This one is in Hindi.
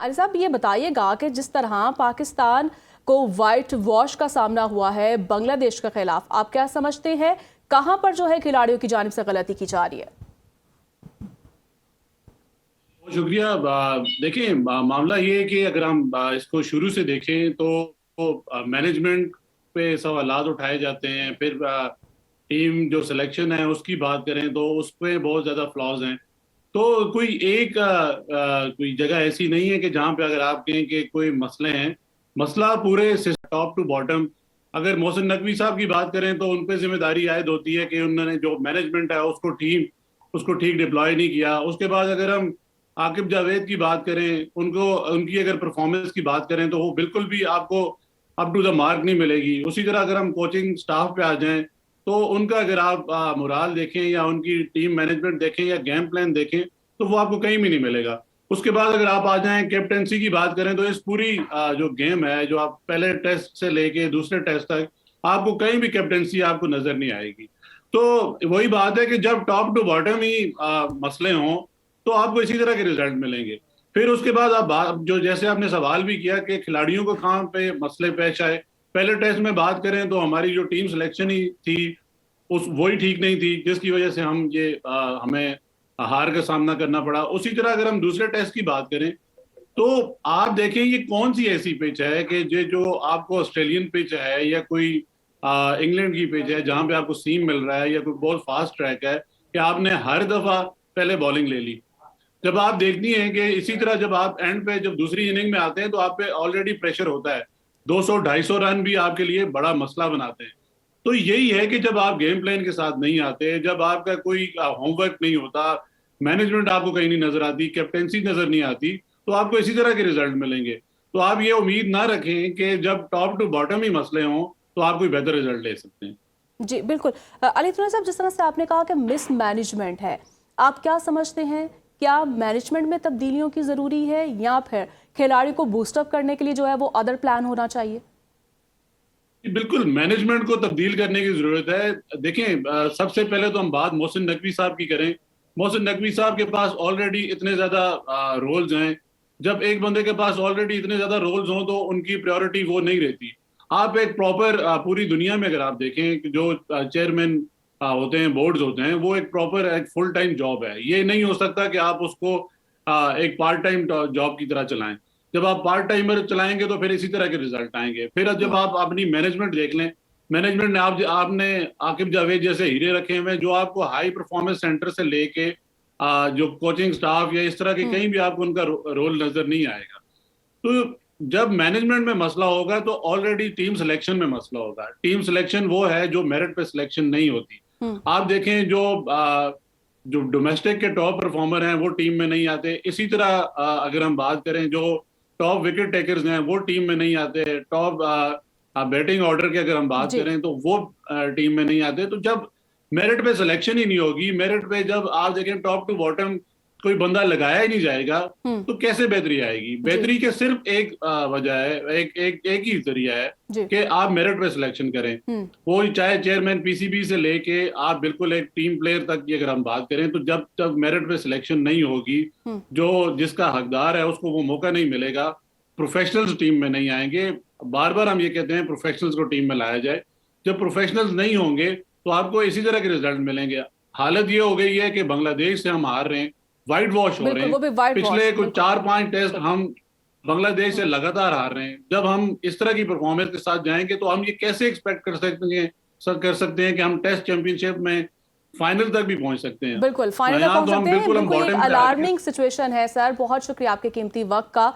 अली साहब, ये बताइएगा कि जिस तरह पाकिस्तान को वाइट वॉश का सामना हुआ है बांग्लादेश के खिलाफ, आप क्या समझते हैं कहां पर जो है खिलाड़ियों की जानिब से गलती की जा रही है? बहुत शुक्रिया। देखिए, मामला ये है कि अगर हम इसको शुरू से देखें तो मैनेजमेंट पे सवालात उठाए जाते हैं। फिर टीम जो सिलेक्शन है उसकी बात करें तो उस पे बहुत ज़्यादा फ्लॉज हैं। तो कोई एक कोई जगह ऐसी नहीं है कि जहाँ पे अगर आप कहें कि कोई मसले हैं। मसला पूरे टॉप टू बॉटम। अगर मोहसिन नकवी साहब की बात करें तो उन पे जिम्मेदारी आयद होती है कि उन्होंने जो मैनेजमेंट है उसको ठीक डिप्लॉय नहीं किया। उसके बाद अगर हम आकिब जावेद की बात करें, उनको उनकी अगर परफॉर्मेंस की बात करें तो वो बिल्कुल भी आपको अप टू द मार्क नहीं मिलेगी। उसी तरह अगर हम कोचिंग स्टाफ पे आ जाएं तो उनका अगर आप मोराल देखें या उनकी टीम मैनेजमेंट देखें या गेम प्लान देखें तो वो आपको कहीं भी नहीं मिलेगा। उसके बाद अगर आप आ जाएं कैप्टेंसी की बात करें तो इस पूरी जो गेम है, जो आप पहले टेस्ट से लेके दूसरे टेस्ट तक, आपको कहीं भी कैप्टेंसी आपको नजर नहीं आएगी। तो वही बात है कि जब टॉप टू बॉटम ही मसले हों तो आपको इसी तरह के रिजल्ट मिलेंगे। फिर उसके बाद आप जो जैसे आपने सवाल भी किया कि खिलाड़ियों को कहाँ पे मसले पेश आए, पहले टेस्ट में बात करें तो हमारी जो टीम सिलेक्शन ही थी उस वही ठीक नहीं थी, जिसकी वजह से हमें हार का सामना करना पड़ा। उसी तरह अगर हम दूसरे टेस्ट की बात करें तो आप देखें ये कौन सी ऐसी पिच है कि जो आपको ऑस्ट्रेलियन पिच है या कोई इंग्लैंड की पिच है जहां पे आपको सीम मिल रहा है या कोई बहुत फास्ट ट्रैक है कि आपने हर दफा पहले बॉलिंग ले ली। जब आप देखती हैं कि इसी तरह जब आप एंड पे जब दूसरी इनिंग में आते हैं तो आप पे ऑलरेडी प्रेशर होता है। 200-250 रन भी आपके लिए बड़ा मसला बनाते हैं। तो यही है कि जब आप गेम प्लान के साथ नहीं आते, जब आपका कोई होमवर्क नहीं होता, मैनेजमेंट आपको कहीं नहीं नजर आती, कैप्टेंसी नजर नहीं आती, तो आपको इसी तरह के रिजल्ट मिलेंगे। तो आप ये उम्मीद ना रखें कि जब टॉप टू बॉटम ही मसले हों तो आप कोई बेहतर रिजल्ट ले सकते हैं। जी बिल्कुल। अली साहब, जिस तरह से आपने कहा कि मिस मैनेजमेंट है, आप क्या समझते हैं, क्या मैनेजमेंट में तब्दीलियों की जरूरी है या फिर खिलाड़ी को बूस्टअप करने के लिए जो है वो अदर प्लान होना चाहिए? बिल्कुल, मैनेजमेंट को तब्दील करने की जरूरत है। देखें, सबसे पहले तो हम बात मोहसिन नकवी साहब की करें। मोहसिन नकवी साहब के पास ऑलरेडी इतने ज्यादा रोल्स हैं। जब एक बंदे के पास ऑलरेडी इतने ज्यादा रोल्स हों तो उनकी प्रायोरिटी वो नहीं रहती। आप एक प्रॉपर पूरी दुनिया में अगर आप देखें कि जो चेयरमैन होते हैं, बोर्ड्स होते हैं, वो एक प्रॉपर एक फुल टाइम जॉब है। ये नहीं हो सकता कि आप उसको एक पार्ट टाइम जॉब की तरह चलाएं। जब आप पार्ट टाइमर चलाएंगे तो फिर इसी तरह के रिजल्ट आएंगे। फिर जब आप अपनी मैनेजमेंट देख लें, मैनेजमेंट ने आपने आकिब जावेद जैसे हीरे रखे हुए हैं जो आपको हाई परफॉर्मेंस सेंटर से लेके जो कोचिंग स्टाफ या इस तरह के कहीं भी आपको उनका रोल नजर नहीं आएगा। तो जब मैनेजमेंट में मसला होगा तो ऑलरेडी टीम सिलेक्शन में मसला होगा। टीम सिलेक्शन वो है जो मेरिट पे सिलेक्शन नहीं होती। आप देखें जो डोमेस्टिक के टॉप परफॉर्मर हैं वो टीम में नहीं आते। इसी तरह अगर हम बात करें जो टॉप विकेट टेकर्स हैं वो टीम में नहीं आते। टॉप बैटिंग ऑर्डर की अगर हम बात जी करें तो वो टीम में नहीं आते। तो जब मेरिट पे सिलेक्शन ही नहीं होगी, मेरिट पे जब आप देखें टॉप टू बॉटम कोई बंदा लगाया ही नहीं जाएगा हम्म तो कैसे बेहतरी आएगी? जी बेहतरी के सिर्फ एक वजह है, एक ही जरिया है जी कि आप मेरिट पे सिलेक्शन करें। हम्म वो चाहे चेयरमैन पीसीबी से लेके आप बिल्कुल एक टीम प्लेयर तक की अगर हम बात करें तो जब तक मेरिट पे सिलेक्शन नहीं होगी, हम्म जो जिसका हकदार है उसको वो मौका नहीं मिलेगा। प्रोफेशनल्स टीम में नहीं आएंगे। बार बार हम ये कहते हैं प्रोफेशनल्स को टीम में लाया जाए। जब प्रोफेशनल्स नहीं होंगे तो आपको इसी तरह के रिजल्ट मिलेंगे। हालत ये हो गई है कि बांग्लादेश से हम हार रहे हैं, वाइट वॉश हो रहे बिल्कुल, हैं। वो भी वाइट पिछले वॉश, कुछ बिल्कुल। 4-5 टेस्ट हम बांग्लादेश से लगातार हार रहे हैं। जब हम इस तरह की परफॉर्मेंस के साथ जाएंगे तो हम ये कैसे एक्सपेक्ट कर सकते हैं कि हम टेस्ट चैंपियनशिप में फाइनल तक भी पहुंच सकते हैं? बिल्कुल फाइनल तक यहाँ पहुंच तो हम सकते हैं। बिल्कुल हम बिल्कुल, एक बॉटम पे आ रहे हैं। अलार्मिंग सिचुएशन है सर। बहुत शुक्रिया आपके कीमती वक्त का।